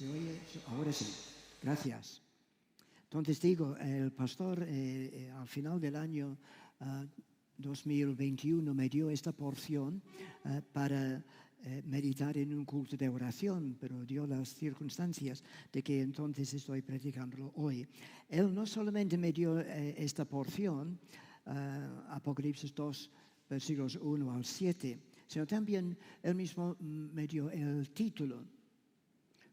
¿Se oye? Ahora sí. Gracias. Entonces digo, el pastor al final del año 2021 me dio esta porción para meditar en un culto de oración, pero dio las circunstancias de que entonces estoy predicándolo hoy. Él no solamente me dio esta porción, Apocalipsis 2, versículos 1 al 7, sino también él mismo me dio el título: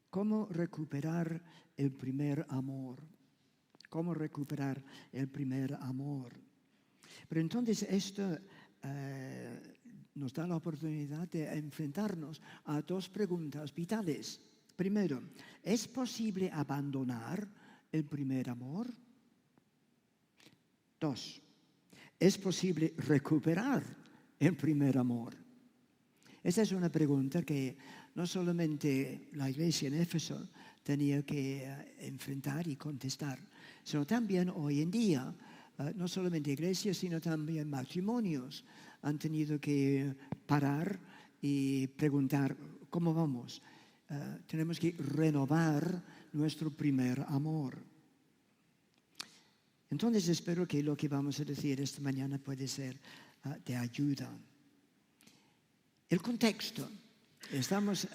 ¿Cómo recuperar el primer amor? ¿Cómo recuperar el primer amor? Pero entonces esto nos da la oportunidad de enfrentarnos a dos preguntas vitales. Primero, ¿es posible abandonar el primer amor? Dos, ¿es posible recuperar el primer amor? Esta es una pregunta que no solamente la iglesia en Éfeso tenía que enfrentar y contestar, sino también hoy en día, no solamente iglesias, sino también matrimonios han tenido que parar y preguntar, ¿cómo vamos? Tenemos que renovar nuestro primer amor. Entonces espero que lo que vamos a decir esta mañana puede ser de ayuda. El contexto. Estamos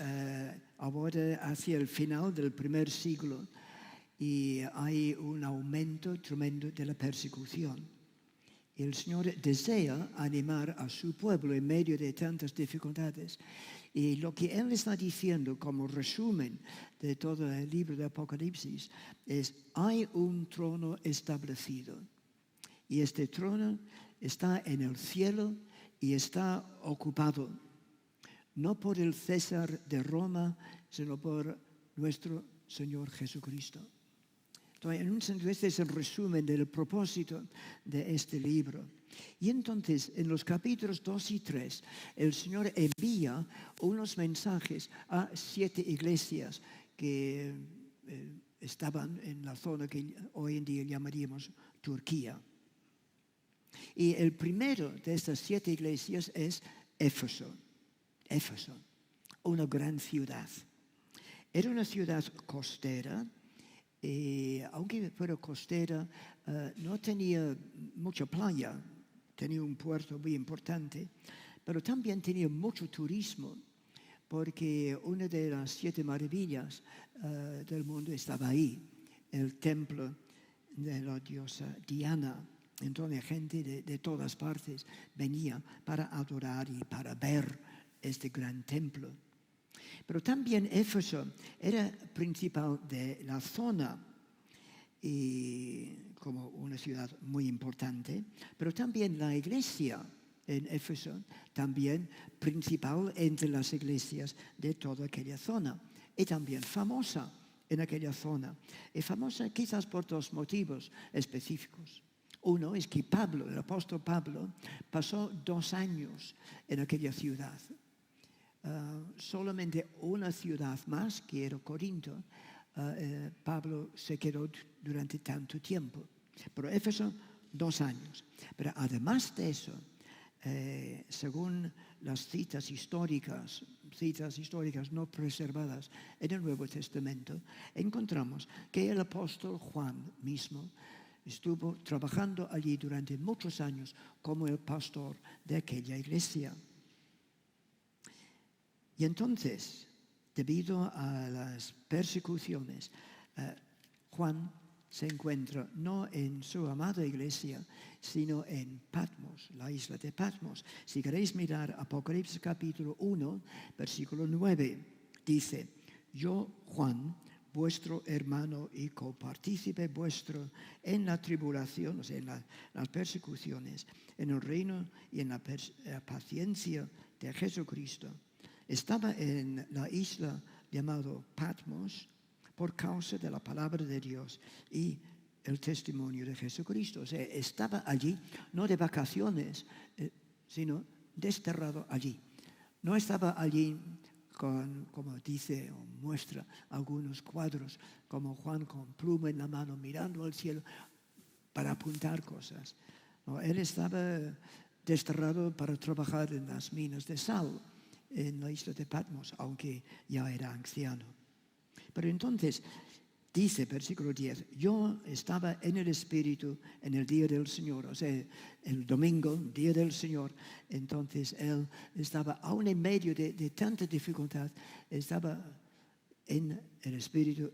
ahora hacia el final del primer siglo y hay un aumento tremendo de la persecución. El Señor desea animar a su pueblo en medio de tantas dificultades. Y lo que Él está diciendo como resumen de todo el libro de Apocalipsis es: hay un trono establecido. Y este trono está en el cielo y está ocupado no por el César de Roma, sino por nuestro Señor Jesucristo. Entonces, en un sentido, este es el resumen del propósito de este libro. Y entonces, en los capítulos 2 y 3, el Señor envía unos mensajes a 7 iglesias que estaban en la zona que hoy en día llamaríamos Turquía. Y el primero de estas 7 iglesias es Éfeso. Éfeso, una gran ciudad. Era una ciudad costera, aunque fuera costera, no tenía mucha playa, tenía un puerto muy importante, pero también tenía mucho turismo, porque una de las 7 maravillas del mundo estaba ahí, el templo de la diosa Diana. Entonces gente de todas partes venía para adorar y para ver este gran templo. Pero también Éfeso era principal de la zona y como una ciudad muy importante, pero también la iglesia en Éfeso, también principal entre las iglesias de toda aquella zona y también famosa en aquella zona. Y famosa quizás por 2 motivos específicos. Uno es que Pablo, el apóstol Pablo, pasó 2 años en aquella ciudad. Solamente una ciudad más, que era Corinto, Pablo se quedó durante tanto tiempo. Pero Éfeso, 2 años. Pero además de eso, según las citas históricas no preservadas en el Nuevo Testamento, encontramos que el apóstol Juan mismo estuvo trabajando allí durante muchos años como el pastor de aquella iglesia. Y entonces, debido a las persecuciones, Juan se encuentra no en su amada iglesia, sino en Patmos, la isla de Patmos. Si queréis mirar Apocalipsis capítulo 1, versículo 9, dice: yo, Juan, vuestro hermano y copartícipe vuestro en la tribulación, o sea, en las persecuciones, en el reino y en la paciencia de Jesucristo, estaba en la isla llamado Patmos por causa de la palabra de Dios y el testimonio de Jesucristo. O sea, estaba allí, no de vacaciones, sino desterrado allí. No estaba allí como dice o muestra algunos cuadros, como Juan con pluma en la mano mirando al cielo para apuntar cosas. No, él estaba desterrado para trabajar en las minas de sal en la isla de Patmos, aunque ya era anciano. Pero entonces dice, versículo 10, yo estaba en el Espíritu en el día del Señor, o sea, el domingo, día del Señor. Entonces él estaba, aún en medio de tanta dificultad, estaba en el Espíritu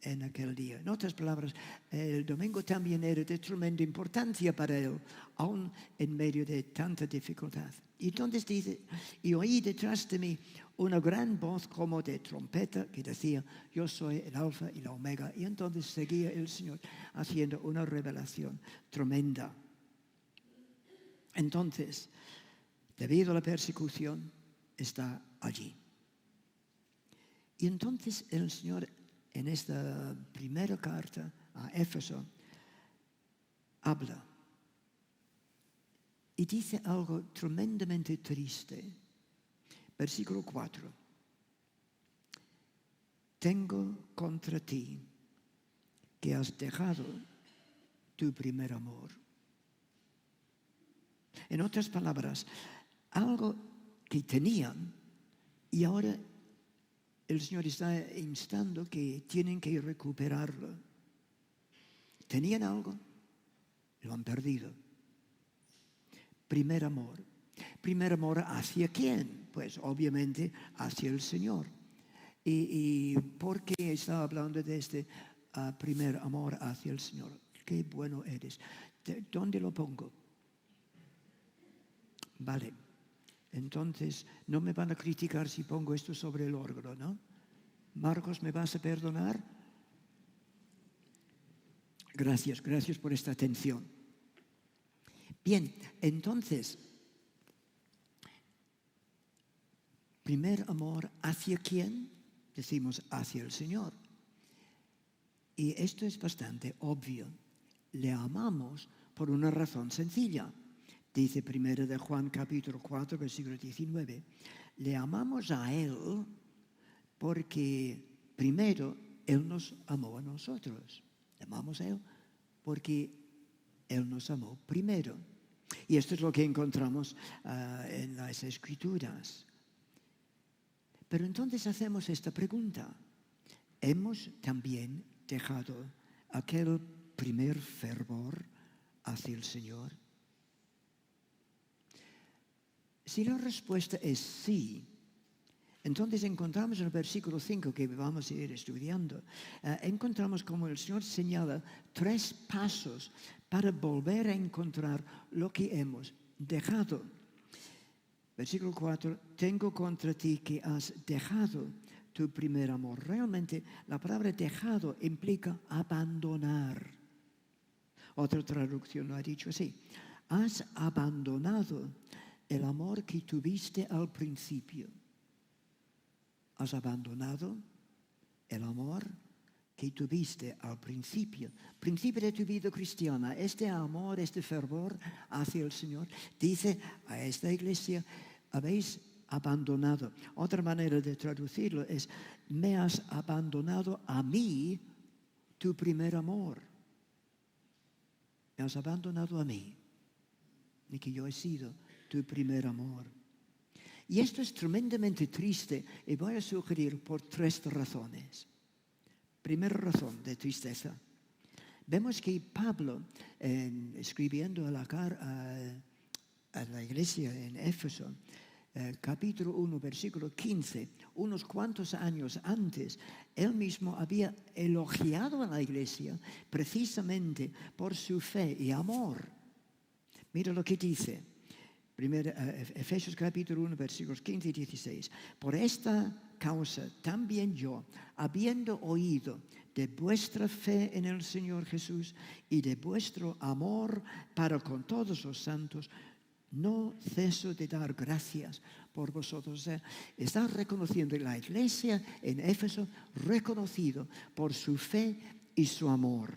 en aquel día. En otras palabras, el domingo también era de tremenda importancia para él, aún en medio de tanta dificultad. Y entonces dice, y oí detrás de mí una gran voz como de trompeta que decía, yo soy el alfa y la omega. Y entonces seguía el Señor haciendo una revelación tremenda. Entonces, debido a la persecución, está allí. Y entonces el Señor, en esta primera carta a Éfeso, habla y dice algo tremendamente triste. Versículo 4. Tengo contra ti que has dejado tu primer amor. En otras palabras, algo que tenían y ahora el Señor está instando que tienen que recuperarlo. Tenían algo, lo han perdido. Primer amor. ¿Primer amor hacia quién? Pues obviamente hacia el Señor. ¿Y por qué está hablando de este primer amor hacia el Señor? Qué bueno eres. ¿Dónde lo pongo? Vale. Entonces, no me van a criticar si pongo esto sobre el órgano, ¿no? Marcos, ¿me vas a perdonar? Gracias por esta atención. Bien, entonces, primer amor, ¿hacia quién? Decimos, hacia el Señor. Y esto es bastante obvio. Le amamos por una razón sencilla. Dice 1 de Juan capítulo 4, versículo 19. Le amamos a Él porque primero Él nos amó a nosotros. Le amamos a Él porque Él nos amó primero. Y esto es lo que encontramos en las Escrituras. Pero entonces hacemos esta pregunta. ¿Hemos también dejado aquel primer fervor hacia el Señor? Si la respuesta es sí, entonces encontramos en el versículo 5 que vamos a ir estudiando, encontramos como el Señor señala 3 pasos para volver a encontrar lo que hemos dejado. Versículo 4, tengo contra ti que has dejado tu primer amor. Realmente la palabra dejado implica abandonar. Otra traducción lo ha dicho así. Has abandonado el amor que tuviste al principio. Has abandonado el amor que tuviste al principio. Principio de tu vida cristiana. Este amor, este fervor hacia el Señor. Dice a esta iglesia, habéis abandonado. Otra manera de traducirlo es, me has abandonado a mí tu primer amor. Me has abandonado a mí. Y que yo he sido tu primer amor. Y esto es tremendamente triste y voy a sugerir por 3 razones. Primera razón de tristeza. Vemos que Pablo, escribiendo a la iglesia en Éfeso, capítulo 1, versículo 15, unos cuantos años antes, él mismo había elogiado a la iglesia precisamente por su fe y amor. Mira lo que dice. Efesios capítulo 1, versículos 15 y 16. Por esta causa también yo, habiendo oído de vuestra fe en el Señor Jesús y de vuestro amor para con todos los santos, no ceso de dar gracias por vosotros. Está reconociendo la iglesia en Éfeso, reconocido por su fe y su amor.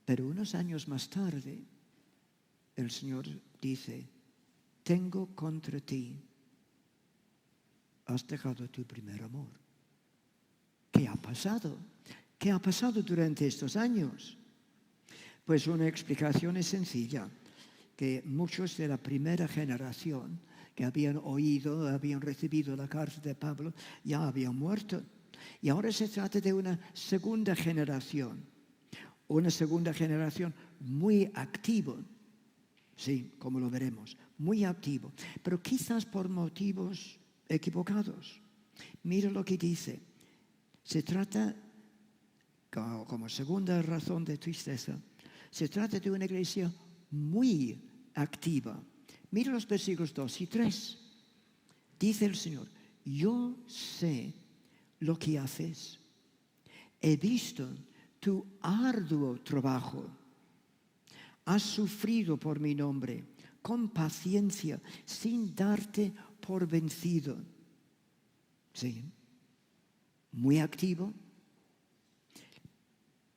Pero unos años más tarde, el Señor dice, tengo contra ti, has dejado tu primer amor. ¿Qué ha pasado? ¿Qué ha pasado durante estos años? Pues una explicación es sencilla, que muchos de la primera generación que habían oído, habían recibido la carta de Pablo, ya habían muerto. Y ahora se trata de una segunda generación muy activa, sí, como lo veremos, muy activo, pero quizás por motivos equivocados. Mira lo que dice. Se trata, como segunda razón de tristeza, se trata de una iglesia muy activa. Mira los versículos 2 y 3. Dice el Señor, yo sé lo que haces. He visto tu arduo trabajo. Has sufrido por mi nombre con paciencia, sin darte por vencido. Sí, muy activo.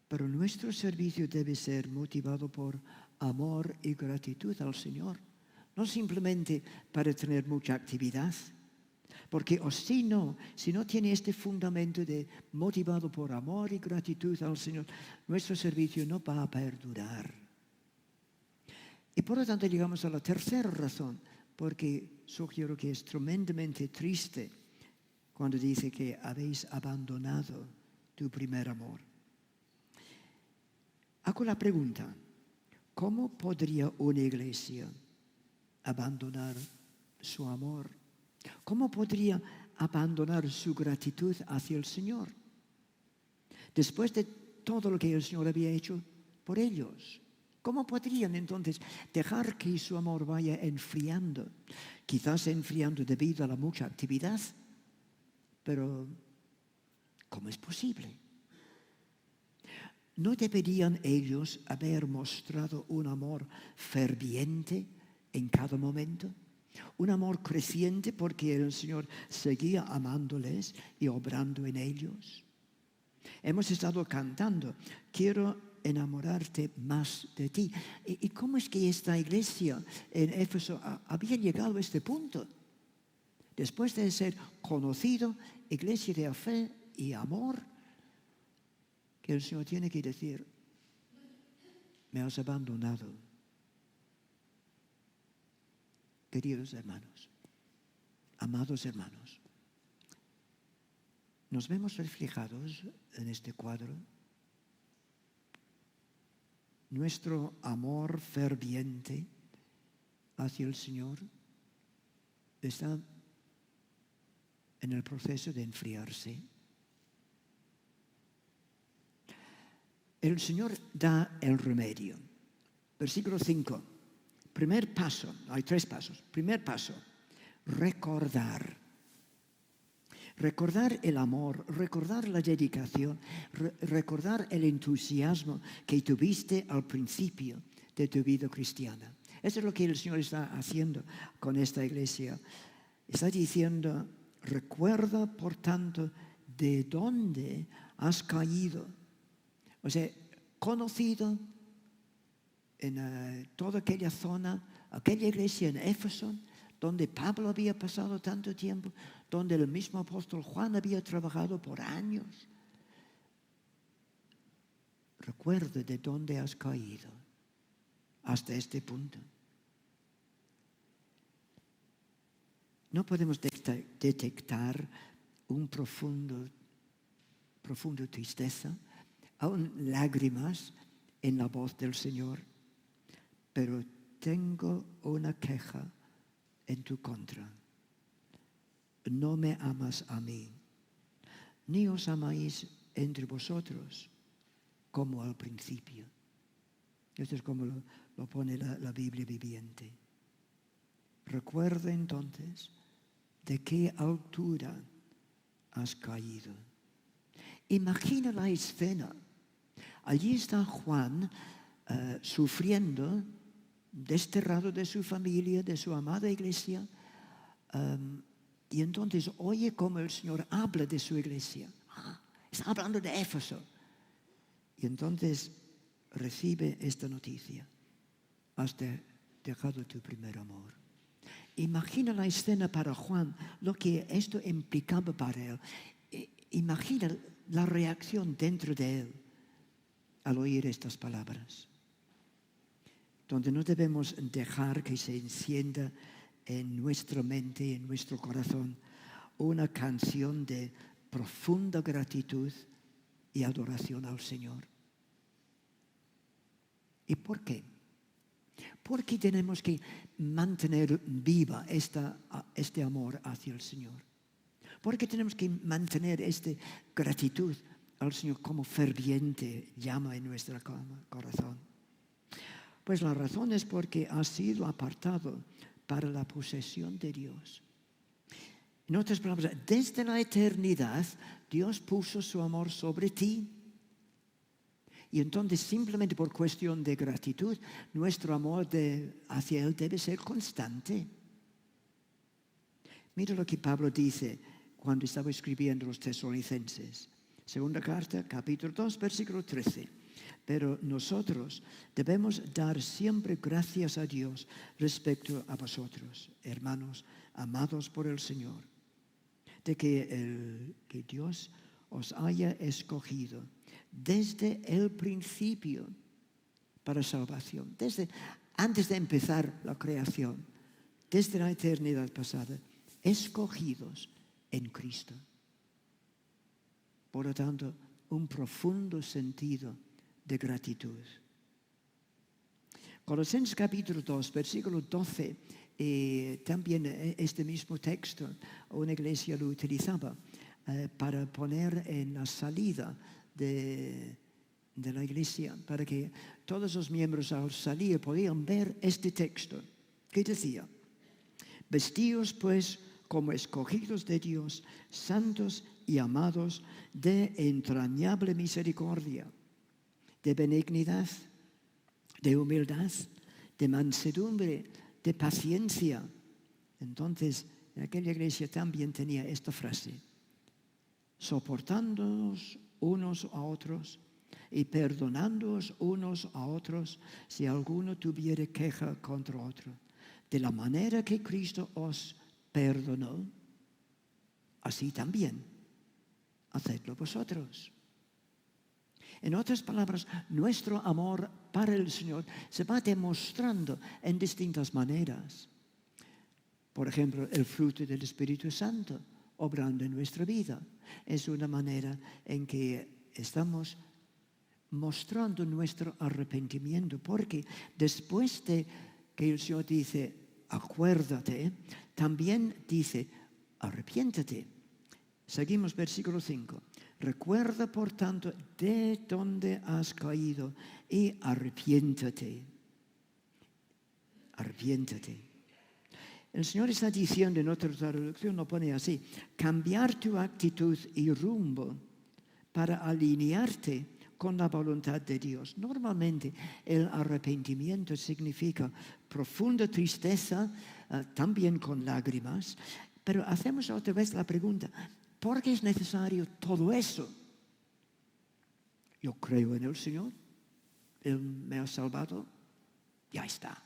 Pero nuestro servicio debe ser motivado por amor y gratitud al Señor. No simplemente para tener mucha actividad. Porque si no tiene este fundamento de motivado por amor y gratitud al Señor, nuestro servicio no va a perdurar. Y por lo tanto llegamos a la tercera razón, porque sugiero que es tremendamente triste cuando dice que habéis abandonado tu primer amor. Hago la pregunta, ¿cómo podría una iglesia abandonar su amor? ¿Cómo podría abandonar su gratitud hacia el Señor? Después de todo lo que el Señor había hecho por ellos, ¿cómo podrían entonces dejar que su amor vaya enfriando? Quizás enfriando debido a la mucha actividad, pero ¿cómo es posible? ¿No deberían ellos haber mostrado un amor ferviente en cada momento? Un amor creciente porque el Señor seguía amándoles y obrando en ellos. Hemos estado cantando, quiero enamorarte más de ti. ¿Y cómo es que esta iglesia en Éfeso había llegado a este punto? Después de ser conocido, iglesia de fe y amor, que el Señor tiene que decir, me has abandonado. Queridos hermanos, amados hermanos, ¿nos vemos reflejados en este cuadro? Nuestro amor ferviente hacia el Señor está en el proceso de enfriarse. El Señor da el remedio. Versículo 5. Primer paso, hay 3 pasos. Primer paso, recordar. Recordar el amor, recordar la dedicación, recordar el entusiasmo que tuviste al principio de tu vida cristiana. Eso es lo que el Señor está haciendo con esta iglesia. Está diciendo, recuerda, por tanto, de dónde has caído. O sea, conocido en toda aquella zona, aquella iglesia en Éfeso, donde Pablo había pasado tanto tiempo, donde el mismo apóstol Juan había trabajado por años. Recuerda de dónde has caído hasta este punto. No podemos detectar un profundo tristeza, aún lágrimas en la voz del Señor, pero tengo una queja en tu contra. No me amas a mí, ni os amáis entre vosotros como al principio. Esto es como lo pone la Biblia viviente. Recuerda entonces de qué altura has caído. Imagina la escena. Allí está Juan sufriendo, desterrado de su familia, de su amada iglesia, y entonces oye cómo el Señor habla de su iglesia. Está hablando de Éfeso. Y entonces recibe esta noticia. Has dejado tu primer amor. Imagina la escena para Juan, lo que esto implicaba para él. Imagina la reacción dentro de él al oír estas palabras. Donde no debemos dejar que se encienda en nuestra mente y en nuestro corazón una canción de profunda gratitud y adoración al Señor. ¿Y por qué? Porque tenemos que mantener viva este amor hacia el Señor. Porque tenemos que mantener esta gratitud al Señor como ferviente llama en nuestro corazón. Pues la razón es porque has sido apartado para la posesión de Dios. En otras palabras, desde la eternidad Dios puso su amor sobre ti. Y entonces simplemente por cuestión de gratitud, nuestro amor hacia Él debe ser constante. Mira lo que Pablo dice cuando estaba escribiendo a los tesalonicenses. Segunda carta, capítulo 2, versículo 13. Pero nosotros debemos dar siempre gracias a Dios respecto a vosotros, hermanos, amados por el Señor, de que Dios os haya escogido desde el principio para salvación, desde antes de empezar la creación, desde la eternidad pasada, escogidos en Cristo. Por lo tanto, un profundo sentido de gratitud. Colosenses capítulo 2, versículo 12, también este mismo texto, una iglesia lo utilizaba para poner en la salida de la iglesia, para que todos los miembros al salir podían ver este texto, que decía: vestíos pues como escogidos de Dios, santos y amados, de entrañable misericordia, de benignidad, de humildad, de mansedumbre, de paciencia. Entonces, en aquella iglesia también tenía esta frase: soportándonos unos a otros y perdonándoos unos a otros si alguno tuviere queja contra otro. De la manera que Cristo os perdonó, así también hacedlo vosotros. En otras palabras, nuestro amor para el Señor se va demostrando en distintas maneras. Por ejemplo, el fruto del Espíritu Santo obrando en nuestra vida. Es una manera en que estamos mostrando nuestro arrepentimiento, porque después de que el Señor dice, acuérdate, también dice, arrepiéntete. Seguimos versículo 5. Recuerda, por tanto, de dónde has caído y arrepiéntate. Arrepiéntate. El Señor está diciendo, en otra traducción lo pone así: cambiar tu actitud y rumbo para alinearte con la voluntad de Dios. Normalmente el arrepentimiento significa profunda tristeza, también con lágrimas, pero hacemos otra vez la pregunta: ¿por qué es necesario todo eso? Yo creo en el Señor, Él me ha salvado, ya está.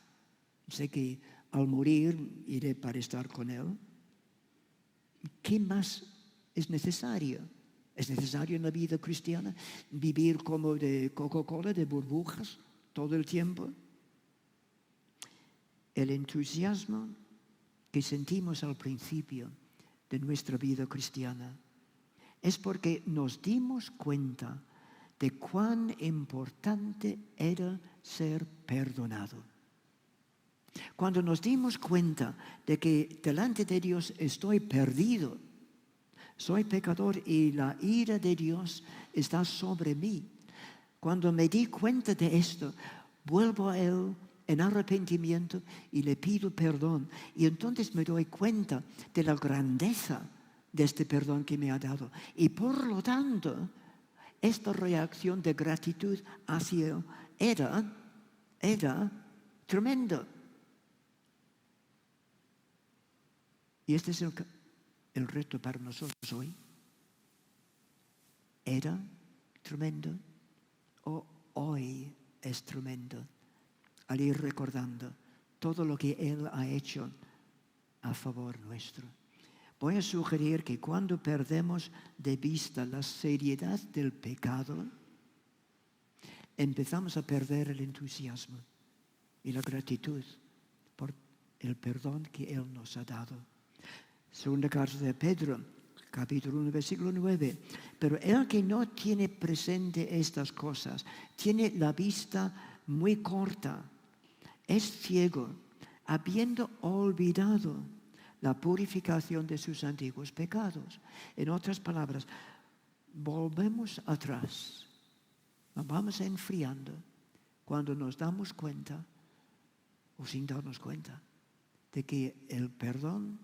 Sé que al morir iré para estar con Él. ¿Qué más es necesario? ¿Es necesario en la vida cristiana vivir como de Coca-Cola, de burbujas, todo el tiempo? El entusiasmo que sentimos al principio de nuestra vida cristiana es porque nos dimos cuenta de cuán importante era ser perdonado. Cuando nos dimos cuenta de que delante de Dios estoy perdido, soy pecador y la ira de Dios está sobre mí. Cuando me di cuenta de esto, vuelvo a Él en arrepentimiento y le pido perdón. Y entonces me doy cuenta de la grandeza de este perdón que me ha dado. Y por lo tanto, esta reacción de gratitud hacia Él era tremenda. Y este es el reto para nosotros hoy. ¿Era tremendo o hoy es tremendo? Al ir recordando todo lo que Él ha hecho a favor nuestro. Voy a sugerir que cuando perdemos de vista la seriedad del pecado, empezamos a perder el entusiasmo y la gratitud por el perdón que Él nos ha dado. Segunda carta de Pedro, capítulo 1, versículo 9. Pero el que no tiene presente estas cosas, tiene la vista muy corta, es ciego, habiendo olvidado la purificación de sus antiguos pecados. En otras palabras, volvemos atrás, nos vamos enfriando cuando nos damos cuenta, o sin darnos cuenta, de que el perdón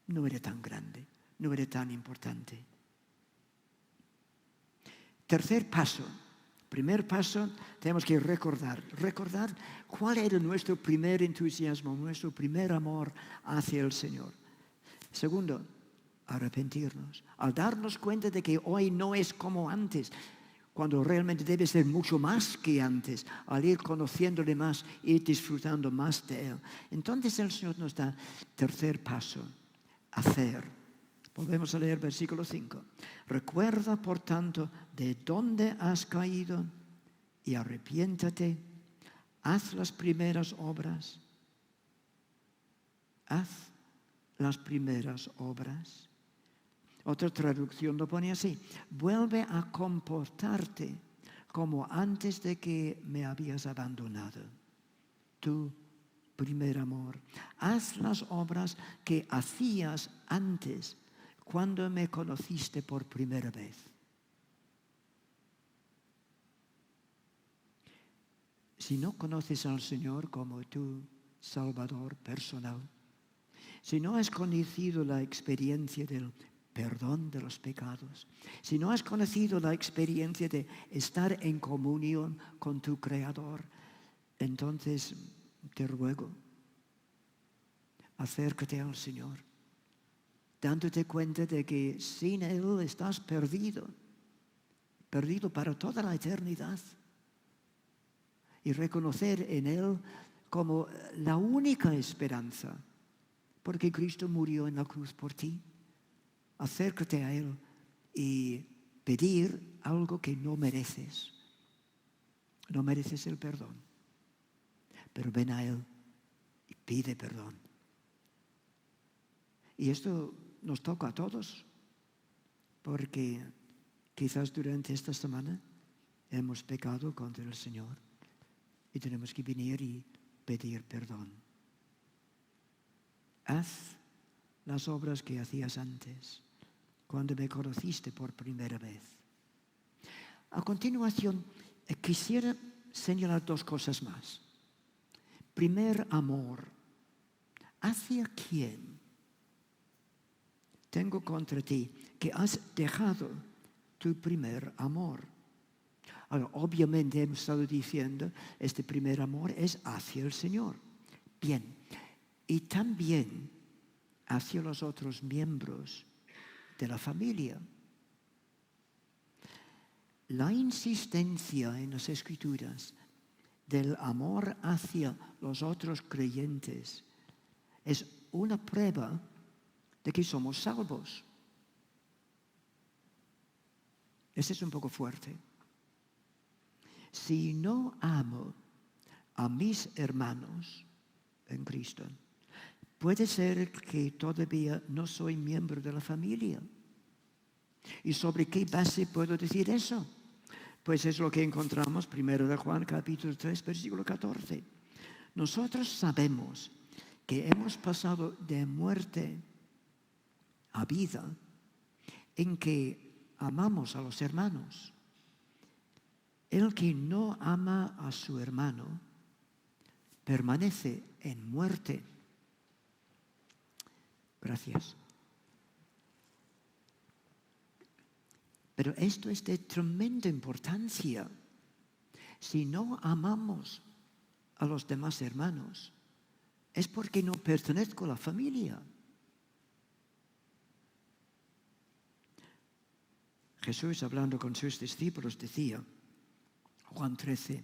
no era tan grande, no era tan importante. Tercer paso. Primer paso, tenemos que recordar cuál era nuestro primer entusiasmo, nuestro primer amor hacia el Señor. Segundo, arrepentirnos. Al darnos cuenta de que hoy no es como antes, cuando realmente debe ser mucho más que antes, al ir conociéndole más, ir disfrutando más de Él. Entonces el Señor nos da tercer paso, hacer. Volvemos a leer versículo 5. Recuerda, por tanto, de dónde has caído y arrepiéntate. Haz las primeras obras. Haz las primeras obras. Otra traducción lo pone así. Vuelve a comportarte como antes de que me habías abandonado. Tu primer amor. Haz las obras que hacías antes, cuando me conociste por primera vez. Si no conoces al Señor como tu Salvador personal, si no has conocido la experiencia del perdón de los pecados, si no has conocido la experiencia de estar en comunión con tu Creador, entonces te ruego, acércate al Señor, dándote cuenta de que sin Él estás perdido para toda la eternidad. Y reconocer en Él como la única esperanza, porque Cristo murió en la cruz por ti. Acércate a Él y pedir algo que no mereces. No mereces el perdón, pero ven a Él y pide perdón. Y esto nos toca a todos, porque quizás durante esta semana hemos pecado contra el Señor y tenemos que venir y pedir perdón. Haz las obras que hacías antes, cuando me conociste por primera vez. A continuación, quisiera señalar dos cosas más. Primer amor. ¿Hacia quién tengo contra ti que has dejado tu primer amor? Ahora, obviamente hemos estado diciendo, este primer amor es hacia el Señor. Bien, y también hacia los otros miembros de la familia. La insistencia en las Escrituras del amor hacia los otros creyentes es una prueba de que somos salvos. Este es un poco fuerte. Si no amo a mis hermanos en Cristo, puede ser que todavía no soy miembro de la familia. ¿Y sobre qué base puedo decir eso? Pues es lo que encontramos primero de Juan, capítulo 3, versículo 14. Nosotros sabemos que hemos pasado de muerte a vida en que amamos a los hermanos. El que no ama a su hermano permanece en muerte. Gracias. Pero esto es de tremenda importancia. Si no amamos a los demás hermanos, es porque no pertenezco a la familia. Jesús, hablando con sus discípulos, decía, Juan 13,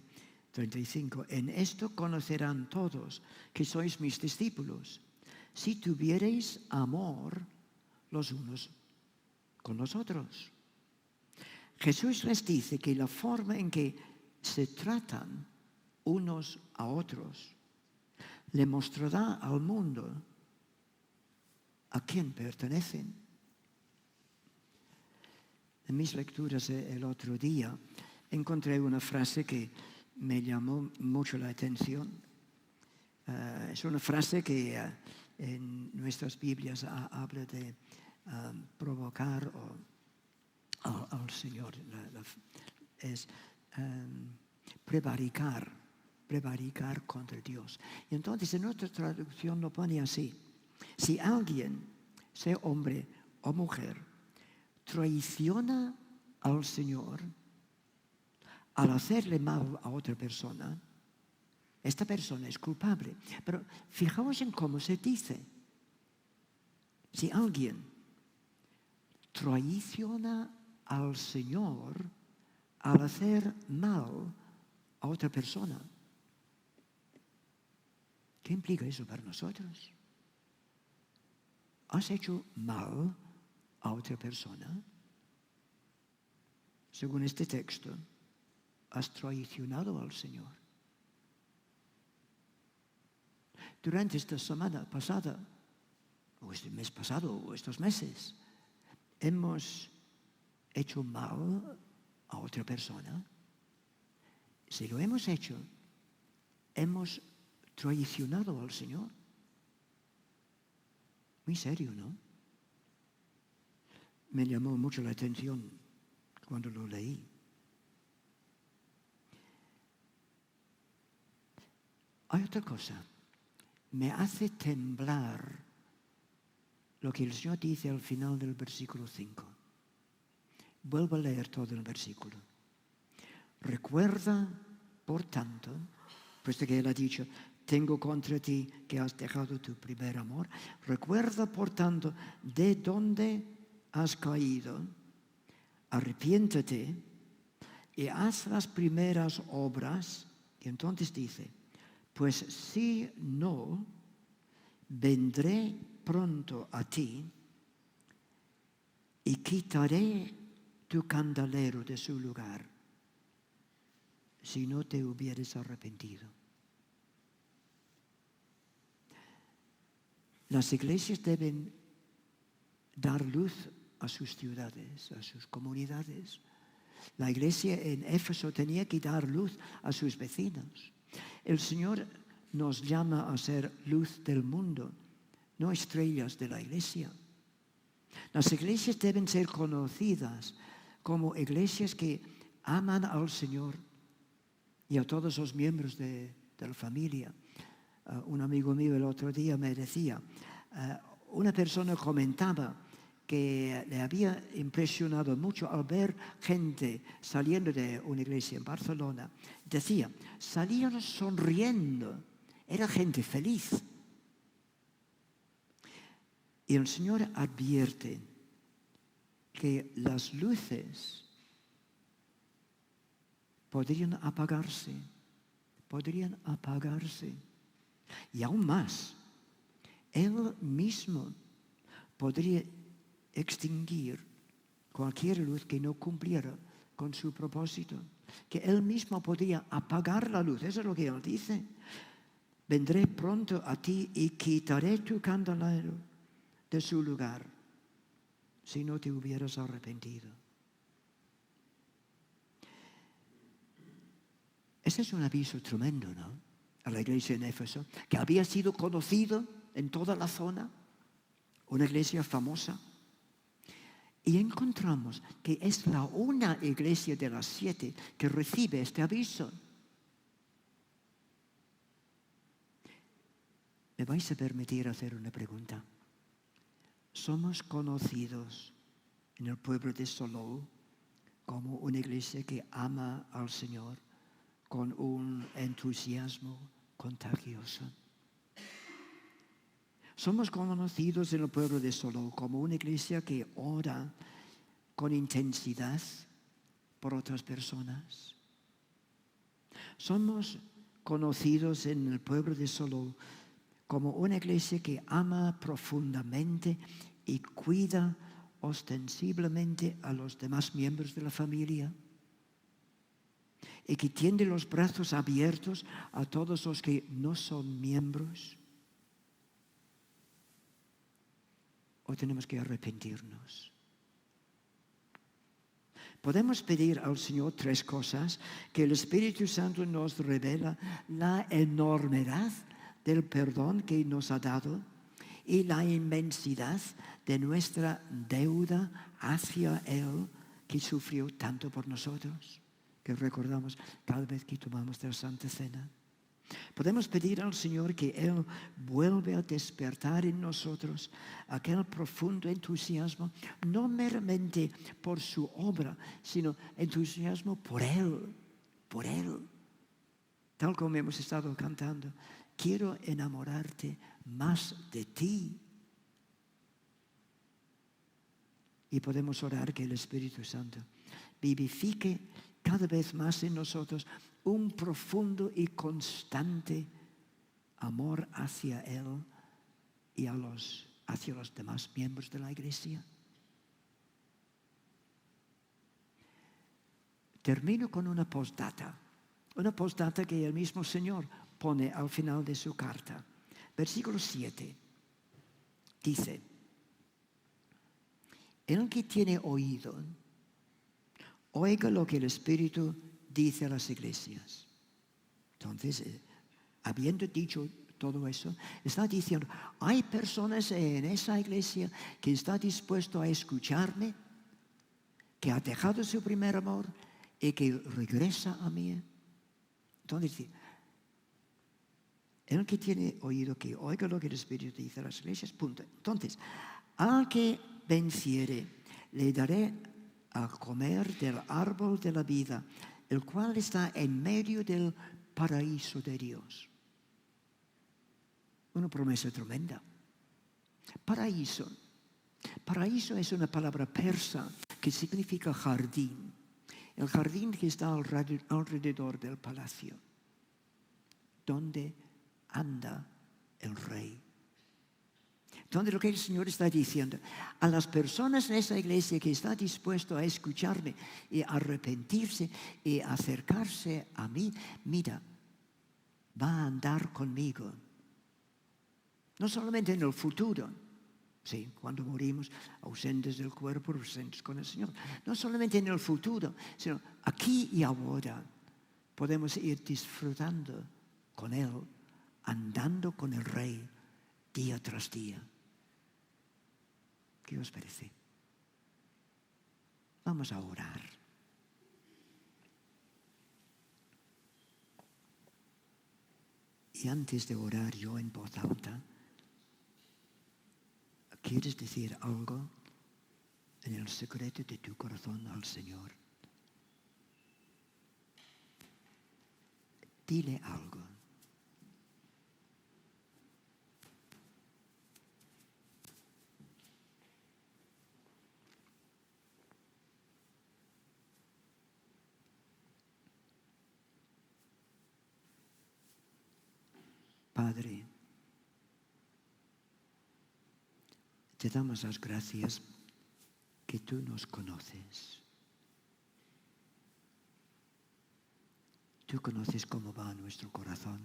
35, en esto conocerán todos que sois mis discípulos, si tuviereis amor los unos con los otros. Jesús les dice que la forma en que se tratan unos a otros, le mostrará al mundo a quién pertenecen. En mis lecturas el otro día encontré una frase que me llamó mucho la atención. Es una frase que en nuestras Biblias habla de provocar al Señor. Es prevaricar contra Dios. Y entonces en nuestra traducción lo pone así: si alguien, sea hombre o mujer, traiciona al Señor al hacerle mal a otra persona, esta persona es culpable. Pero fijaos en cómo se dice: si alguien traiciona al Señor al hacer mal a otra persona. ¿Qué implica eso para nosotros? ¿Has hecho mal a otra persona? Según este texto, has traicionado al Señor. Durante esta semana pasada, o este mes pasado, o estos meses, hemos hecho mal a otra persona. Si lo hemos hecho, hemos traicionado al Señor. Muy serio, ¿no? Me llamó mucho la atención cuando lo leí. Hay otra cosa. Me hace temblar lo que el Señor dice al final del versículo 5. Vuelvo a leer todo el versículo. Recuerda, por tanto, puesto que Él ha dicho, tengo contra ti que has dejado tu primer amor. Recuerda, por tanto, de dónde has caído. Arrepiéntete y haz las primeras obras. Y entonces dice, pues si no, vendré pronto a ti y quitaré tu candelero de su lugar, si no te hubieras arrepentido. Las iglesias deben dar luz a sus ciudades, a sus comunidades. La iglesia en Éfeso tenía que dar luz a sus vecinos. El Señor nos llama a ser luz del mundo, no estrellas de la iglesia. Las iglesias deben ser conocidas como iglesias que aman al Señor y a todos los miembros de la familia. Un amigo mío el otro día me decía, una persona comentaba que le había impresionado mucho al ver gente saliendo de una iglesia en Barcelona. Decía, salían sonriendo, era gente feliz. Y el Señor advierte que las luces podrían apagarse. Y aún más, Él mismo podría extinguir cualquier luz que no cumpliera con su propósito. Que Él mismo podría apagar la luz. Eso es lo que Él dice. Vendré pronto a ti y quitaré tu candelero de su lugar, si no te hubieras arrepentido. Ese es un aviso tremendo, ¿no? A la iglesia en Éfeso, que había sido conocido en toda la zona, una iglesia famosa. Y encontramos que es la una iglesia de las 7 que recibe este aviso. ¿Me vais a permitir hacer una pregunta? ¿Somos conocidos en el pueblo de Salou como una iglesia que ama al Señor con un entusiasmo contagioso? Somos conocidos en el pueblo de Salou como una iglesia que ora con intensidad por otras personas. Somos conocidos en el pueblo de Salou como una iglesia que ama profundamente y cuida ostensiblemente a los demás miembros de la familia. y que tiende los brazos abiertos a todos los que no son miembros? ¿O tenemos que arrepentirnos? Podemos pedir al Señor 3 cosas que el Espíritu Santo nos revela: la enormidad del perdón que nos ha dado y la inmensidad de nuestra deuda hacia Él, que sufrió tanto por nosotros, que recordamos cada vez que tomamos la Santa Cena. Podemos pedir al Señor que Él vuelva a despertar en nosotros aquel profundo entusiasmo, no meramente por su obra, sino entusiasmo por Él, por Él. Tal como hemos estado cantando: quiero enamorarte más de ti. Y podemos orar que el Espíritu Santo vivifique cada vez más en nosotros un profundo y constante amor hacia Él y hacia los demás miembros de la Iglesia. Termino con una postdata que el mismo Señor pone al final de su carta. Versículo 7 dice: el que tiene oído, oiga lo que el Espíritu dice a las iglesias. Entonces, habiendo dicho todo eso, está diciendo: hay personas en esa iglesia que está dispuesto a escucharme, que ha dejado su primer amor y que regresa a mí. Entonces, el que tiene oído, que oiga lo que el Espíritu dice a las iglesias, punto. Entonces, al que venciere, le daré a comer del árbol de la vida, el cual está en medio del paraíso de Dios. Una promesa tremenda. Paraíso. Paraíso es una palabra persa que significa jardín. El jardín que está alrededor del palacio, donde anda el rey. Entonces, lo que el Señor está diciendo a las personas en esa iglesia que está dispuesto a escucharme y arrepentirse y acercarse a mí: mira, va a andar conmigo. No solamente en el futuro, sí, cuando morimos, ausentes del cuerpo, ausentes con el Señor. No solamente en el futuro, sino aquí y ahora podemos ir disfrutando con Él, andando con el Rey día tras día. ¿Qué os parece? Vamos a orar. Y antes de orar yo en voz alta, ¿quieres decir algo en el secreto de tu corazón al Señor? Dile algo. Padre, te damos las gracias que tú nos conoces. Tú conoces cómo va nuestro corazón.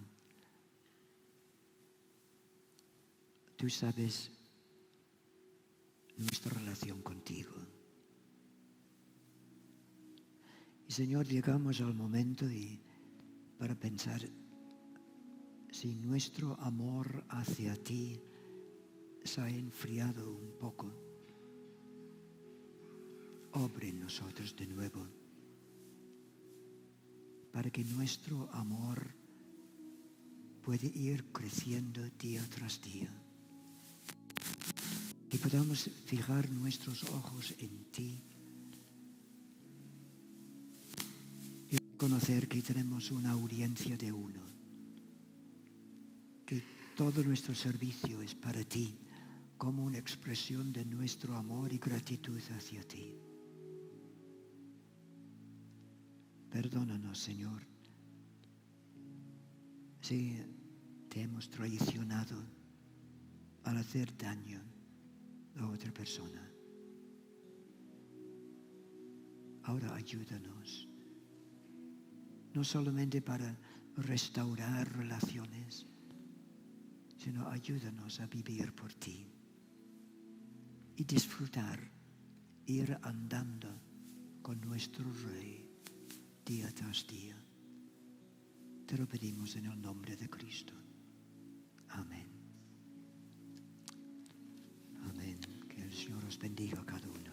Tú sabes nuestra relación contigo. Y Señor, llegamos al momento para pensar si nuestro amor hacia ti se ha enfriado un poco. Obra en nosotros de nuevo, para que nuestro amor pueda ir creciendo día tras día. Que podamos fijar nuestros ojos en ti y conocer que tenemos una audiencia de uno. Que todo nuestro servicio es para ti, como una expresión de nuestro amor y gratitud hacia ti. Perdónanos, Señor, si te hemos traicionado al hacer daño a otra persona. Ahora ayúdanos no solamente para restaurar relaciones, sino ayúdanos a vivir por ti y disfrutar, ir andando con nuestro Rey día tras día. Te lo pedimos en el nombre de Cristo. Amén. Amén. Que el Señor os bendiga a cada uno.